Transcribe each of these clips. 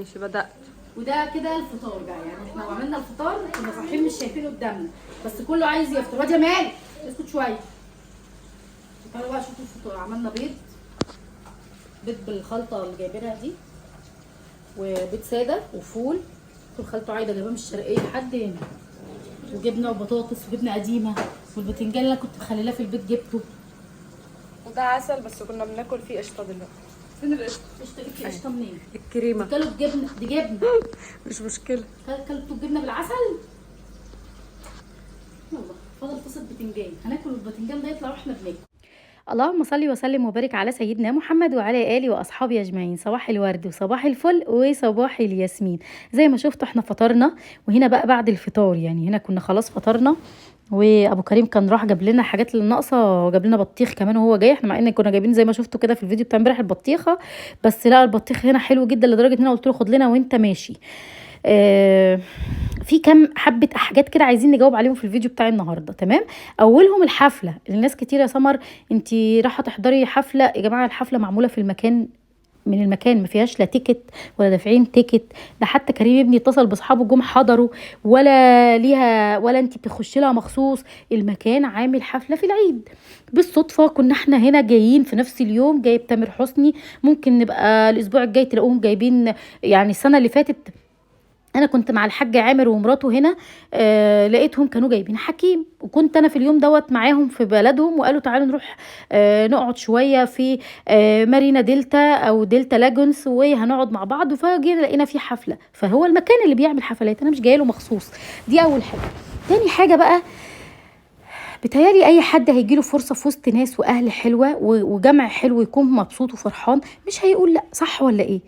ماشي بدأت. وده كده الفطار بقى، يعني احنا عملنا الفطار كنا صاحيين مش شايفينه قدامنا، بس كله عايز يفطر. واد يا مال اسكت شويه. تعالوا بقى شوفوا الفطار. عملنا بيض بالخلطه اللي جايبينها دي، وبيض ساده وفول خلطه عايده جايباه من الشرقيه لحد هنا، وجبنه وبطاطس وجبنه قديمه، والبتنجان اللي انا كنت مخللاه في البيت جبته. وده عسل بس كنا بناكل فيه قشطه دلوقتي. فين القشطه؟ قشطه جبتي قشطه منين؟ الكريمه. كلوا بجبنه، دي جبنه مش مشكله. كلتوا الجبنه بالعسل. يلا فاضل طاسه بتنجان، هناكل البتنجان ده يطلع واحنا بناكل. اللهم صل وسلم وبارك على سيدنا محمد وعلى اله واصحابه اجمعين. صباح الورد وصباح الفل وصباح الياسمين. زي ما شفتوا احنا فطرنا، وهنا بقى بعد الفطار يعني هنا كنا خلاص فطرنا، وابو كريم كان راح جاب لنا حاجات اللي ناقصه، وجاب لنا بطيخ كمان وهو جاي. احنا مع ان كنا جايبين زي ما شفتوا كده في الفيديو بتاع امبارح البطيخه، بس لا البطيخ هنا حلو جدا لدرجه ان انا قلت له خد لنا وانت ماشي. في كم حبه حاجات كده عايزين نجاوب عليهم في الفيديو بتاع النهارده. تمام، اولهم الحفله. الناس كتير يا سمر انت رايحه تحضري حفله. يا جماعه الحفله معموله في المكان، من المكان، ما فيهاش لا تيكت ولا دافعين تيكت. ده حتى كريم ابني اتصل باصحابه جم حضروا، ولا ليها ولا انت بتخشي لها مخصوص. المكان عامل حفله في العيد. بالصدفه كنا احنا هنا جايين في نفس اليوم، جايب تامر حسني. ممكن نبقى الاسبوع الجاي تلاقوهم جايبين، يعني السنه اللي فاتت انا كنت مع الحاج عامر ومراته هنا، لقيتهم كانوا جايبين حكيم، وكنت انا في اليوم دوت معاهم في بلدهم، وقالوا تعالوا نروح نقعد شويه في مارينا دلتا او دلتا لاجونز، وهنقعد مع بعض. فجينا لقينا في حفله، فهو المكان اللي بيعمل حفلات، انا مش جايه له مخصوص. دي اول حاجه. تاني حاجه بقى، بتهيالي اي حد هيجيله فرصه في وسط ناس واهل حلوه وجمع حلو يكون مبسوط وفرحان، مش هيقول لا. صح ولا ايه؟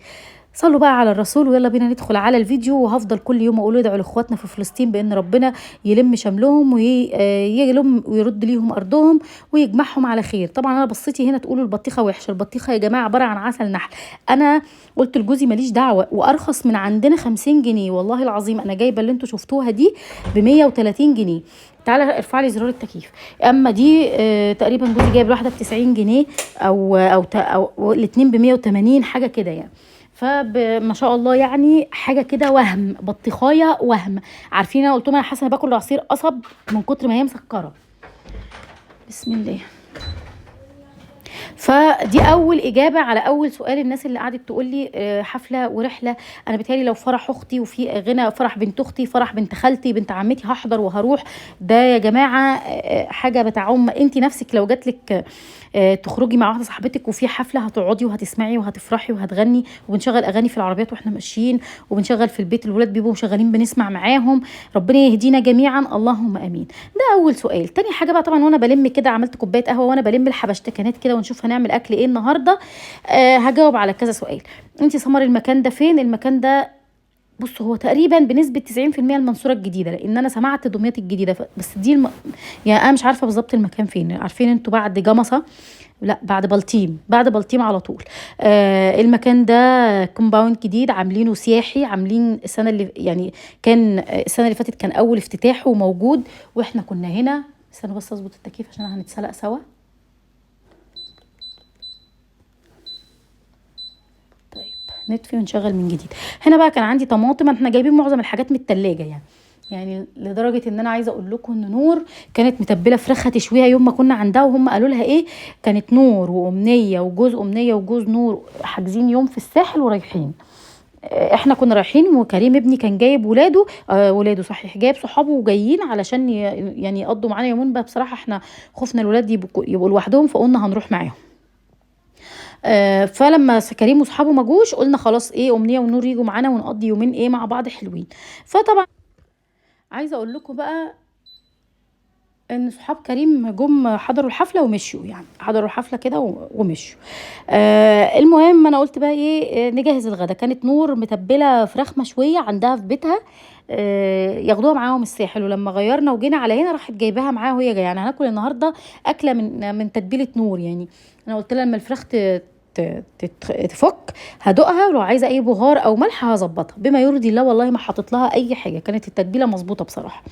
صلوا بقى على الرسول ويلا بينا ندخل على الفيديو. وهفضل كل يوم اقول ادعوا لاخواتنا في فلسطين بان ربنا يلم شملهم ويلم ويرد ليهم ارضهم ويجمعهم على خير. طبعا انا بصيتي هنا تقولوا البطيخه وحشه. البطيخه يا جماعه عباره عن عسل نحل. انا قلت لجوزي ماليش دعوه، وارخص من عندنا 50 جنيه والله العظيم. انا جايبه اللي انتوا شفتوها دي ب 130 جنيه. تعالى ارفع لي زرار التكييف. اما دي تقريبا جوزي جايب الواحده ب 90 جنيه او الاثنين ب 180 حاجه كده يعني. فما شاء الله يعني حاجه كده وهم بطيخايه وهم. عارفين انا قلت لهم انا حاسه انا باكل عصير قصب من كتر ما هي مسكره. بسم الله. فدي اول اجابه على اول سؤال الناس اللي قعدت تقول لي حفله ورحله. انا بتهيألي لو فرح اختي وفي غنى فرح بنت اختي فرح بنت خالتي بنت عمتي هحضر وهروح. ده يا جماعه حاجه بتعم. انت نفسك لو جاتلك تخرجي مع واحده صاحبتك وفي حفله هتقعدي وهتسمعي وهتفرحي وهتغني، وبنشغل اغاني في العربيات واحنا ماشيين، وبنشغل في البيت الولاد بيبقوا مشغلين بنسمع معاهم. ربنا يهدينا جميعا اللهم امين. ده اول سؤال. تاني حاجه بقى، طبعا وانا بلم كده عملت كوبايه قهوه وانا بلم الحبشتكنات كده ونشوف هنعمل اكل ايه النهارده. هجاوب على كذا سؤال. انت سمر المكان ده فين؟ المكان ده بص هو تقريبا بنسبه 90% المنصوره الجديده، لان انا سمعت دمياط الجديده بس دي يعني انا مش عارفه بالظبط المكان فين. عارفين انتوا بعد جمصه؟ لا بعد بلطيم، بعد بلطيم على طول. المكان ده كومباوند جديد عاملينه سياحي، عاملين السنه اللي يعني كان السنه اللي فاتت كان اول افتتاح وموجود، واحنا كنا هنا. استنوا بس اظبط التكييف عشان هنتسلق سوا. نطفي ونشغل من جديد. هنا بقى كان عندي طماطم. احنا جايبين معظم الحاجات من التلاجة يعني لدرجه ان انا عايزه اقول لكم ان نور كانت متبله فراخ هتشويها يوم ما كنا عندها، وهم قالوا لها ايه، كانت نور وامنيه وجوز امنيه وجوز نور حاجزين يوم في الساحل ورايحين. احنا كنا رايحين، وكريم ابني كان جايب ولاده صحيح، جايب صحابه وجايين علشان يعني يقضوا معانا يومين بقى. بصراحه احنا خفنا الولاد يبقوا لوحدهم، فقلنا هنروح معاهم. فلما كريم واصحابه ما جوش قلنا خلاص ايه، امنيه ونور يجوا معانا ونقضي يومين ايه مع بعض حلوين. فطبعا عايزه اقول لكم بقى ان صحاب كريم جم حضروا الحفله ومشوا، يعني حضروا الحفله كده ومشوا. المهم انا قلت بقى ايه، نجهز الغدا. كانت نور متبله فراخ مشويه عندها في بيتها، ياخدوها معاهم الساحل، ولما غيرنا وجينا على هنا راحت جايباها معاها وهي جايه. يعني هناكل النهارده اكله من تتبيله نور. يعني انا قلت لها لما الفراخ تفك هدوقها، ولو عايزه اي بهار او ملح هظبطها بما يرضي الله. والله ما حاطط لها اي حاجه، كانت التتبيله مظبوطه بصراحه.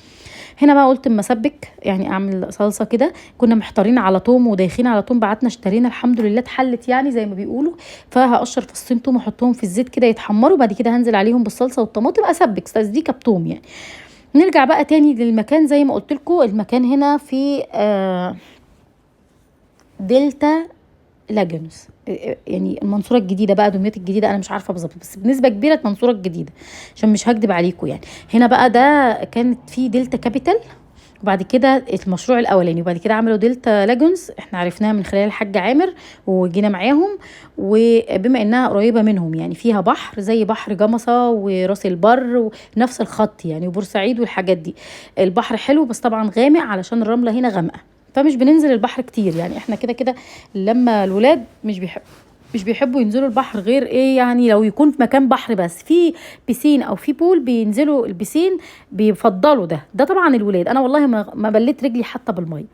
هنا بقى قلت اما اسبك يعني اعمل صلصه كده. كنا محتارين على توم ودايخين على توم، بعتنا اشترينا الحمد لله اتحلت يعني زي ما بيقولوا. فهقشر فصين توم واحطهم في الزيت كده يتحمروا، بعد كده هنزل عليهم بالصلصه والطماطم اسبك تسبيكه بتوم يعني. نرجع بقى تاني للمكان زي ما قلت لكم. المكان هنا في دلتا لاجونز، يعني المنصوره الجديده بقى، دمياط الجديده، انا مش عارفه بالظبط بس بنسبه كبيره المنصوره الجديده عشان مش هكدب عليكم يعني. هنا بقى ده كانت في دلتا كابيتال، وبعد كده المشروع الاولاني، وبعد كده عملوا دلتا لاجونز احنا عرفناها من خلال الحاج عامر وجينا معاهم. وبما انها قريبه منهم يعني فيها بحر زي بحر جمصه وراس البر ونفس الخط يعني وبورسعيد والحاجات دي. البحر حلو بس طبعا غامق علشان الرمله هنا غامقه، فمش بننزل البحر كتير يعني. احنا كده كده لما الولاد مش بيحبوا ينزلوا البحر غير ايه يعني لو يكون في مكان بحر بس في بيسين او في بول بينزلوا البيسين، بيفضلوا ده طبعا الولاد. انا والله ما بليت رجلي حتى بالميه.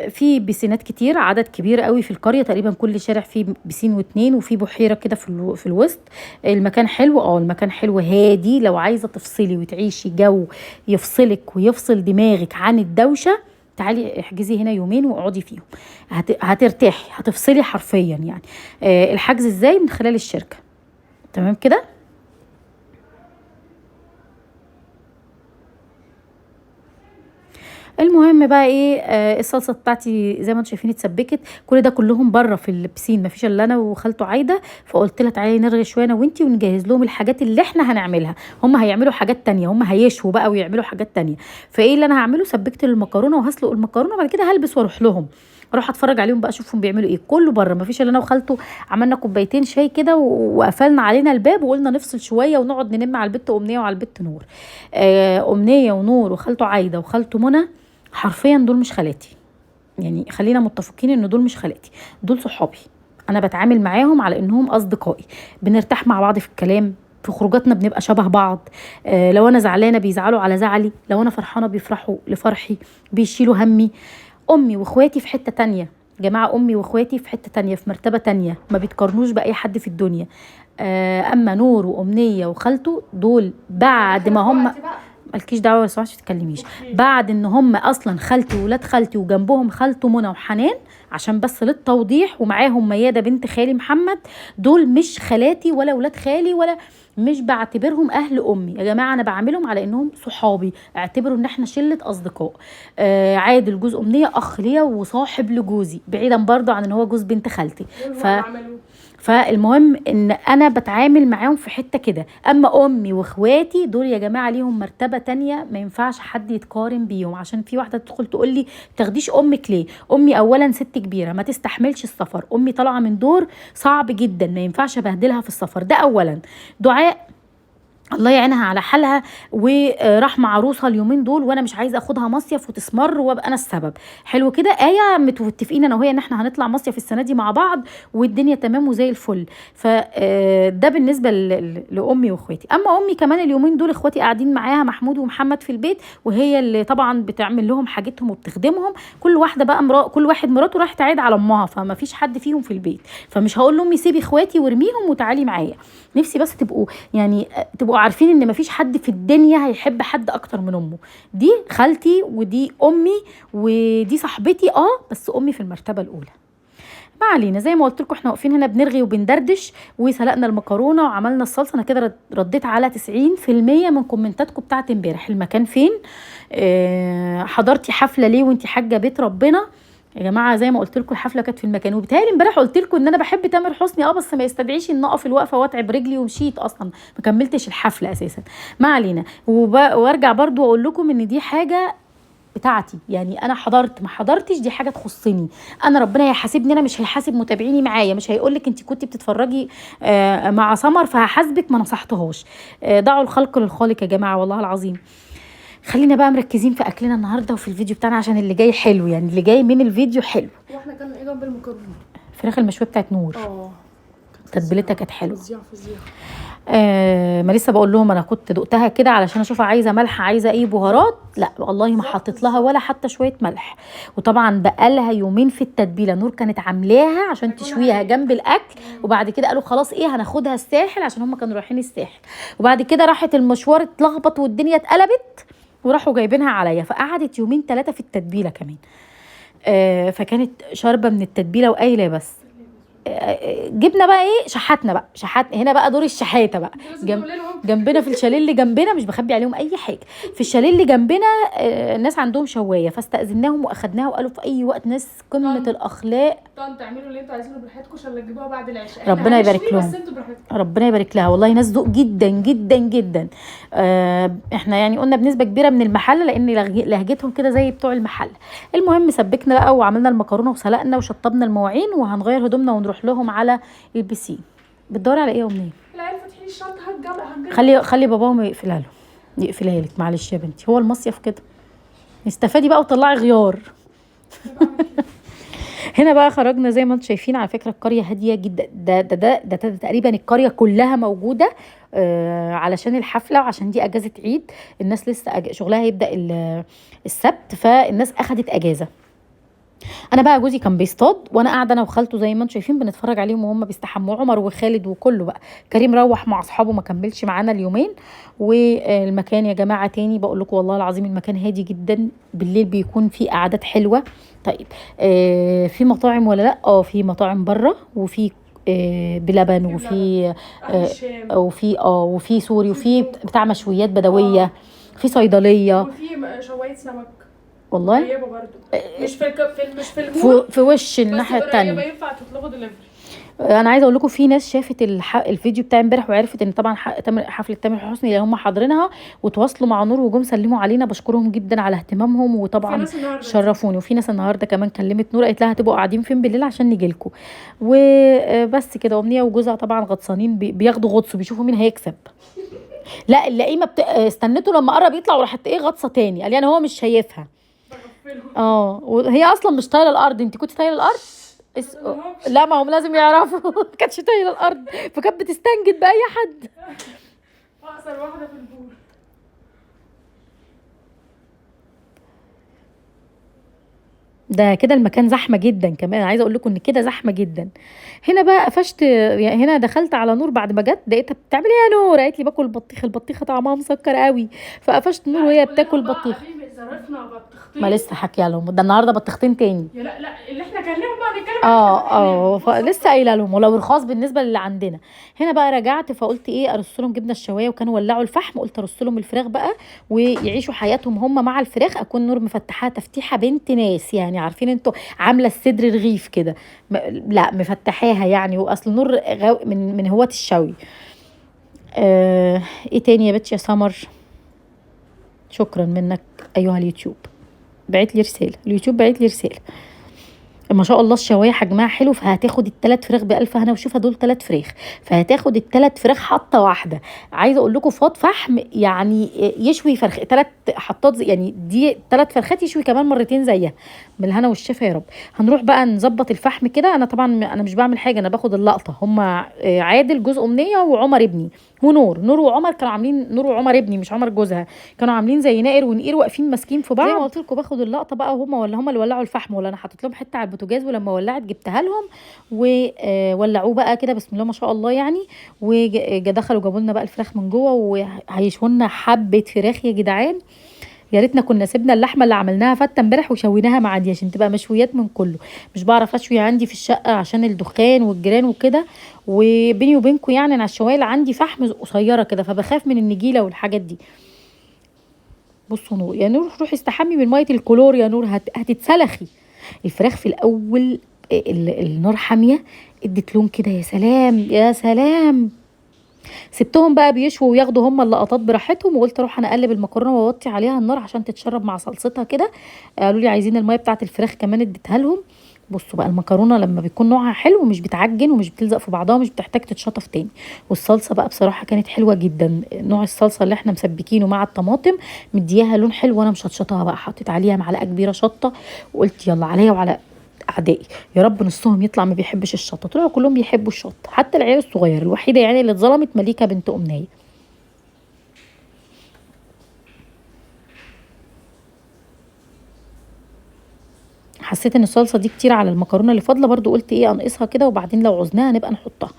في بيسينات كتير، عدد كبير قوي في القريه، تقريبا كل شارع فيه بيسين واتنين، وفي بحيره كده في الوسط. المكان حلو، المكان حلو هادي. لو عايزه تفصلي وتعيشي جو يفصلك ويفصل دماغك عن الدوشه، تعالي احجزي هنا يومين واقعدي فيهم، هترتاحي، هتفصلي حرفيا يعني. الحجز ازاي؟ من خلال الشركه. تمام كده. المهم بقى ايه، الصلصه بتاعتي زي ما انتم شايفين اتسبكت. كل ده كلهم بره في البسين، مفيش الا انا وخالته عايده. فقلت لها تعالي نرغي شويه انا وانتي ونجهز لهم الحاجات اللي احنا هنعملها. هم هيعملوا حاجات تانية، هم هيشوا بقى ويعملوا حاجات تانية. فايه اللي انا هعمله؟ سبكت المكرونه وهسلق المكرونه، وبعد كده هلبس واروح لهم، اروح اتفرج عليهم بقى اشوفهم بيعملوا ايه. كله بره، مفيش الا انا وخالته. عملنا كوبايتين شاي كده وقفلنا علينا الباب وقلنا نفصل شويه ونقعد ننم على البت امنيه وعلى البت نور. امنيه ونور وخالته عايده وخالته منى حرفيا دول مش خالاتي يعني. خلينا متفقين ان دول مش خالاتي، دول صحابي. انا بتعامل معاهم على انهم اصدقائي، بنرتاح مع بعض في الكلام، في خروجاتنا بنبقى شبه بعض. لو انا زعلانه بيزعلوا على زعلي، لو انا فرحانه بيفرحوا لفرحي، بيشيلوا همي. امي واخواتي في حته تانية جماعه، امي واخواتي في حته تانية، في مرتبه تانية، ما بيتقارنوش باي حد في الدنيا. اما نور وامنيه وخالته دول بعد ما هم، مالكيش دعوه لو سمحتي تتكلميش، بعد ان هم اصلا خالتي وولاد خالتي وجنبهم خالته منى وحنان، عشان بس للتوضيح، ومعاهم مياده بنت خالي محمد. دول مش خالاتي ولا ولاد خالي، ولا مش بعتبرهم اهل امي يا جماعه. انا بعاملهم على انهم صحابي، اعتبروا ان احنا شله اصدقاء. عادل جوز امنيه اخ ليا وصاحب لجوزي، بعيدا برضو عن ان هو جوز بنت خالتي. فالمهم ان انا بتعامل معاهم في حته كده. اما امي واخواتي دول يا جماعه ليهم مرتبه تانية، ما ينفعش حد يتقارن بيهم. عشان في واحده تدخل تقول لي تاخديش امك ليه؟ امي اولا ست كبيره ما تستحملش السفر، امي طالعه من دور صعب جدا، ما ينفعش ابهدلها في السفر. ده اولا. دعاء الله يعينها على حالها، وراح مع عروسها اليومين دول، وانا مش عايزه اخدها مصيف وتسمر وابقى انا السبب. حلو كده. متفقين انا وهي ان احنا هنطلع مصيف السنه دي مع بعض والدنيا تمام وزي الفل. فده بالنسبه لامي واخواتي. اما امي كمان اليومين دول اخواتي قاعدين معاها محمود ومحمد في البيت، وهي اللي طبعا بتعمل لهم حاجتهم وبتخدمهم. كل واحده بقى كل واحد مراته راح تعيد على امها، فما فيش حد فيهم في البيت. فمش هقول لامي سيبي اخواتي وارميهم وتعالي معايا. نفسي بس تبقوا عارفين ان مفيش حد في الدنيا هيحب حد اكتر من امه. دي خالتي ودي امي ودي صاحبتي، بس امي في المرتبه الاولى. ما علينا. زي ما قلت لكم احنا واقفين هنا بنرغي وبندردش، وسلقنا المكرونه وعملنا الصلصه. انا كده رديت على 90% من كومنتاتكم بتاعت امبارح. المكان فين؟ حضرتي حفله ليه وانتي حاجه بيت ربنا؟ يا جماعه زي ما قلت لكم الحفله كانت في المكان. وبالتالي امبارح قلت لكم ان انا بحب تامر حسني، بس ما يستدعيش ان اقف الوقفه واتعب رجلي ومشيت اصلا، ما كملتش الحفله اساسا. ما علينا. وارجع برضو اقول لكم ان دي حاجه بتاعتي يعني. انا حضرت ما حضرتش دي حاجه تخصني انا. ربنا هيحاسبني انا، مش هيحاسب متابعيني معايا. مش هيقول لك انت كنتي بتتفرجي مع سمر فهحاسبك ما نصحتهاش. دعوا الخلق للخالق يا جماعه والله العظيم. خلينا بقى مركزين في اكلنا النهارده وفي الفيديو بتاعنا، عشان اللي جاي حلو يعني. اللي جاي من الفيديو حلو. واحنا كنا ايه جنب المكرونه؟ الفراخ المشويه بتاعت نور، تتبيلتها كانت حلوه. فظيعه. ما لسه بقول لهم انا كنت دقتها كده علشان اشوفها عايزه ملح عايزه ايه بهارات. لا والله ما حطيت لها ولا حتى شويه ملح. وطبعا بقالها يومين في التتبيله. نور كانت عاملاها عشان تشويها جنب الاكل، وبعد كده قالوا خلاص هناخدها الساحل عشان هم كانوا رايحين الساحل. وبعد كده راحت المشوار اتلخبط والدنيا اتقلبت، وراحوا جايبينها عليا، فقعدت يومين 3 في التتبيله كمان. فكانت شاربه من التتبيله وقايله بس. جبنا بقى ايه، شحات هنا بقى دور الشحاته بقى جنبنا في الشاليه اللي جنبنا، مش بخبي عليهم اي حاجه، في الشاليه اللي جنبنا الناس عندهم شوايه، فاستاذناهم واخدناها، وقالوا في اي وقت ناس قمه الاخلاق تعملوا اللي انتوا عايزينه براحتكم عشان لا تجيبوها بعد العشاء. ربنا يبارك لهم، ربنا يبارك لها، والله ناس ذوق جدا جدا جدا. احنا يعني قلنا بنسبه كبيره من المحل، لان لهجتهم كده زي بتوع المحل. المهم سبكنا بقى وعملنا المكرونه وسلقنا وشطبنا المواعين، وهنغير هدومنا ونروح لهم على البسين. بتدوري على ايه يا امنيه؟ العيال فاتحين الشنطه خلي باباهم يقفلها لك، معلش يا بنتي، هو المصيف كده، استفادي بقى وطلعي غيار. هنا بقى خرجنا زي ما انتم شايفين، على فكره القريه هاديه جدا، ده تقريبا القريه كلها موجوده علشان الحفله، وعشان دي اجازه عيد، الناس لسه شغلها هيبدا السبت، فالناس اخذت اجازه. انا بقى جوزي كان بيصطاد، وانا قاعده انا وخالته زي ما انتم شايفين بنتفرج عليهم وهم بيستحموا، عمر وخالد وكله بقى. كريم روح مع اصحابه ما كملش معانا اليومين. والمكان يا جماعه تاني بقول لكم والله العظيم المكان هادي جدا، بالليل بيكون فيه قعدات حلوه. طيب في مطاعم ولا لا؟ في مطاعم بره، وفي بلبن، وفي سوري، وفي بتاع مشويات بدويه، في صيدليه، وفي شوايه سمك والله قريبه برضو، مش في المول، في وش الناحيه الثانيه، ينفع تطلبوا دليفري. انا عايزه اقول لكم في ناس شافت الفيديو بتاع امبارح وعرفت ان طبعا حفله تامر حسني اللي هم حاضرينها، وتواصلوا مع نور وجم سلموا علينا، بشكرهم جدا على اهتمامهم، وطبعا شرفوني. وفي ناس النهارده كمان كلمت نور قالت لها هتبقوا قاعدين فين بالليل عشان نيجي لكم. وبس كده، امنيه وجوزها طبعا غطسانين بياخدوا غطس، بيشوفوا مين هيكسب. لا اللئيمه استنته لما قرب يطلع وراحت ايه غطسه تاني، قال يعني هو مش شايفها. وهي اصلا مش طايله الارض، انت كنت طايله الارض. لا ما هم لازم يعرفوا. ما كانتش طايله الارض، فكانت بتستنجد باي حد. اقصر واحده في البول. ده كده المكان زحمه جدا كمان، عايزه اقول لكم ان كده زحمه جدا. هنا بقى قفشت، يعني هنا دخلت على نور بعد ما جت، لقيتها بتعمل ايه يا نور؟ قالت لي باكل البطيخه طعمها مسكر قوي، فقفشت نور وهي بتاكل بطيخه. ما لسه حكي لهم ده النهارده بطيختين تاني. لا اللي احنا كلمهم بقى نتكلم فلسه قايله لهم، ولو رخاص بالنسبه للي عندنا. هنا بقى رجعت فقلت ايه ارص لهم جبنه الشوايه، وكانوا ولعوا الفحم، قلت ارص لهم الفراخ بقى ويعيشوا حياتهم هم مع الفراخ. اكون نور مفتحاها تفتيحه بنت ناس، يعني عارفين انتوا عامله الصدر رغيف كده، لا مفتحاها يعني، واصل نور من هواة الشوي. ايه تاني يا بنتي يا سمر؟ شكرا منك ايها اليوتيوب، بعت لي رساله، اليوتيوب بعت لي رساله. ما شاء الله الشوايه حجمها حلو، فهتاخد ال3 فراخ ب1000 هنا وشوفها، دول 3 فراخ، فهتاخد ال3 فراخ حطه واحده. عايزه اقول لكم فاض فحم يعني يشوي 3 حطات، يعني دي 3 فرخات يشوي كمان مرتين زيها، من الهنا والشفا يا رب. هنروح بقى نظبط الفحم كده. انا طبعا انا مش بعمل حاجه، انا باخد اللقطه. هم عادل جوز امنيه وعمر ابني ونور وعمر كانوا عاملين، نور وعمر ابني مش عمر جوزها، كانوا عاملين زي نائر ونقير واقفين ماسكين في بعض زي ما قلت لكم. باخد اللقطه بقى، وهم ولا هم اللي ولعوا الفحم، ولا انا حطيت لهم حته على البوتاجاز، ولما ولعت جبتها لهم وولعوه بقى كده بسم الله ما شاء الله يعني. ودخلوا جابوا لنا بقى الفراخ من جوه، وهيشوا لنا حبه فراخ يا جدعان. يا ريتنا كنا سيبنا اللحمه اللي عملناها فته امبارح وشويناها مع دي، عشان تبقى مشويات من كله. مش بعرف اشوي عندي في الشقه عشان الدخان والجيران وكده، وبيني وبينكم يعني انا الشوايه اللي عندي فحم قصيره كده، فبخاف من النجيله والحاجات دي. بصوا نور يا نور، روحي استحمي من ميه الكلور يا نور، هتتسلخي. الفراخ في الاول النار حاميه، ادت لون كده، يا سلام يا سلام. سبتهم بقى بيشووا وياخدوا هم اللقطات براحتهم، وقلت اروح انا اقلب المكرونه واوطي عليها النار عشان تتشرب مع صلصتها كده. قالوا لي عايزين الميه بتاعه الفراخ كمان، اديتها لهم. بصوا بقى المكرونه لما بيكون نوعها حلو ومش بتعجن ومش بتلزق في بعضها ومش بتحتاج تتشطف تاني. والصلصه بقى بصراحه كانت حلوه جدا، نوع الصلصه اللي احنا مسبكينه مع الطماطم مدياها لون حلو، وانا مشطشطاها بقى، حطيت عليها معلقه كبيره شطه، وقلت يلا عليا وعلى اعدائي يا رب نصهم يطلع ما بيحبش الشطه. طلعوا كلهم بيحبوا الشطه، حتى العيال الصغير، الوحيده يعني اللي اتظلمت مليكه بنت امنيه. حسيت ان الصلصه دي كتير على المكرونه اللي فاضله، برضو قلت ايه انقصها كده، وبعدين لو عوزناها نبقى نحطها.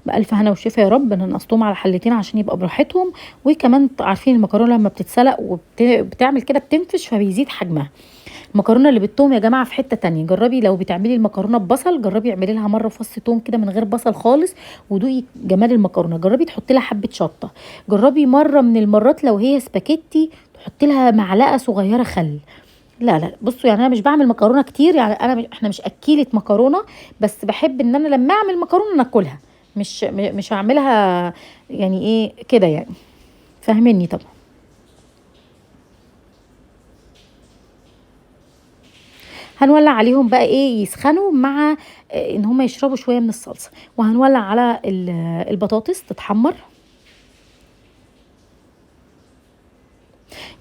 بألف هنا وشفا يا رب. انا نقصتهم على حلتين عشان يبقى براحتهم. وكمان عارفين المكرونه لما بتتسلق وبتعمل كده بتنفش فبيزيد حجمها. المكرونه اللي بالثوم يا جماعه في حته تانية. جربي لو بتعملي المكرونه ببصل، جربي اعملي لها مره فص ثوم كده من غير بصل خالص، ودوقي جمال المكرونه. جربي تحطي لها حبه شطه. جربي مره من المرات لو هي سباكيتي تحطي لها معلقه صغيره خل. لا لا بصوا، يعني انا مش بعمل مكرونه كتير، يعني احنا مش اكيله مكرونه، بس بحب ان انا لما اعمل مكرونه ناكلها، مش هعملها يعني ايه كده يعني، فاهميني طبعا. هنولع عليهم بقى ايه يسخنوا مع ان هم يشربوا شويه من الصلصه. وهنولع على البطاطس تتحمر،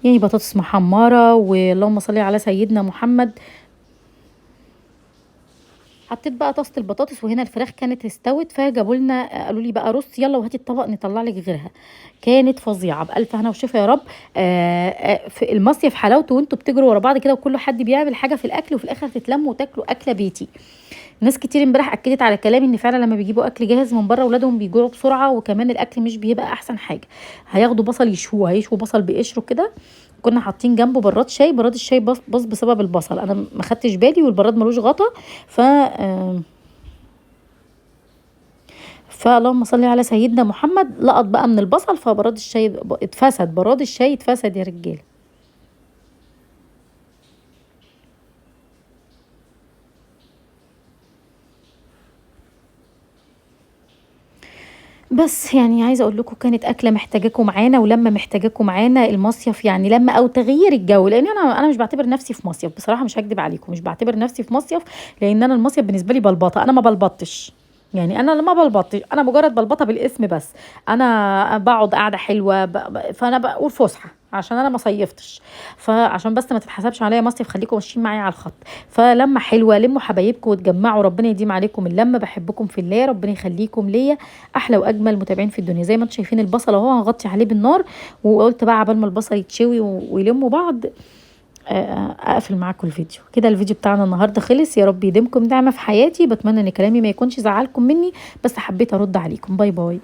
يعني بطاطس محمره، واللهم صل على سيدنا محمد. حطيت بقى طاسه البطاطس، وهنا الفراخ كانت استوت، فجابوا لنا قالوا لي بقى رص يلا وهاتي الطبق نطلع لك غيرها. كانت فظيعه بألف هنا وشفا يا رب. في المصيف حلاوته وانتوا بتجروا ورا بعض كده، وكل حد بيعمل حاجه في الاكل، وفي الاخر تتلموا وتاكلوا اكله بيتي. ناس كتير امبارح اكدت على كلامي ان فعلا لما بيجيبوا اكل جاهز من بره اولادهم بيجوعوا بسرعه، وكمان الاكل مش بيبقى احسن حاجه. هياخدوا بصل يشوه، هيشووا بصل بقشره كده. كنا حاطين جنبه براد شاي، براد الشاي باظ بسبب البصل، انا ما خدتش بالي، والبراد ملوش غطا. ف فاللهم صل على سيدنا محمد، لقط بقى من البصل، فبراد الشاي اتفسد، براد الشاي اتفسد يا رجاله. بس يعني عايزه اقول لكم كانت اكله محتاجاكم معانا، ولما محتاجاكم معانا المصيف، يعني لما او تغيير الجو، لان انا مش بعتبر نفسي في مصيف بصراحه، مش هكدب عليكم، مش بعتبر نفسي في مصيف. لان انا المصيف بالنسبه لي بلبطه، انا ما بلبطش. يعني انا ما بلبطش، انا مجرد بلبطه بالاسم بس. انا بقعد قاعده حلوه فانا بقول فسحه عشان انا ما صيفتش. فعشان بس ما تتحسبش عليا مصيف، خليكم ماشيين معايا على الخط. فلما حلوه لموا حبايبكم وتجمعوا، ربنا يديم عليكم اللمه، بحبكم في الله، ربنا يخليكم ليا. احلى واجمل متابعين في الدنيا. زي ما انتم شايفين البصل اهو هغطي عليه بالنار، وقلت بقى عبال ما البصل يتشوي ويلموا بعض اقفل معاكم الفيديو كده. الفيديو بتاعنا النهارده خلص، يا رب يديمكم نعمه في حياتي. بتمنى ان كلامي ما يكونش زعلكم مني، بس حبيت ارد عليكم. باي باي.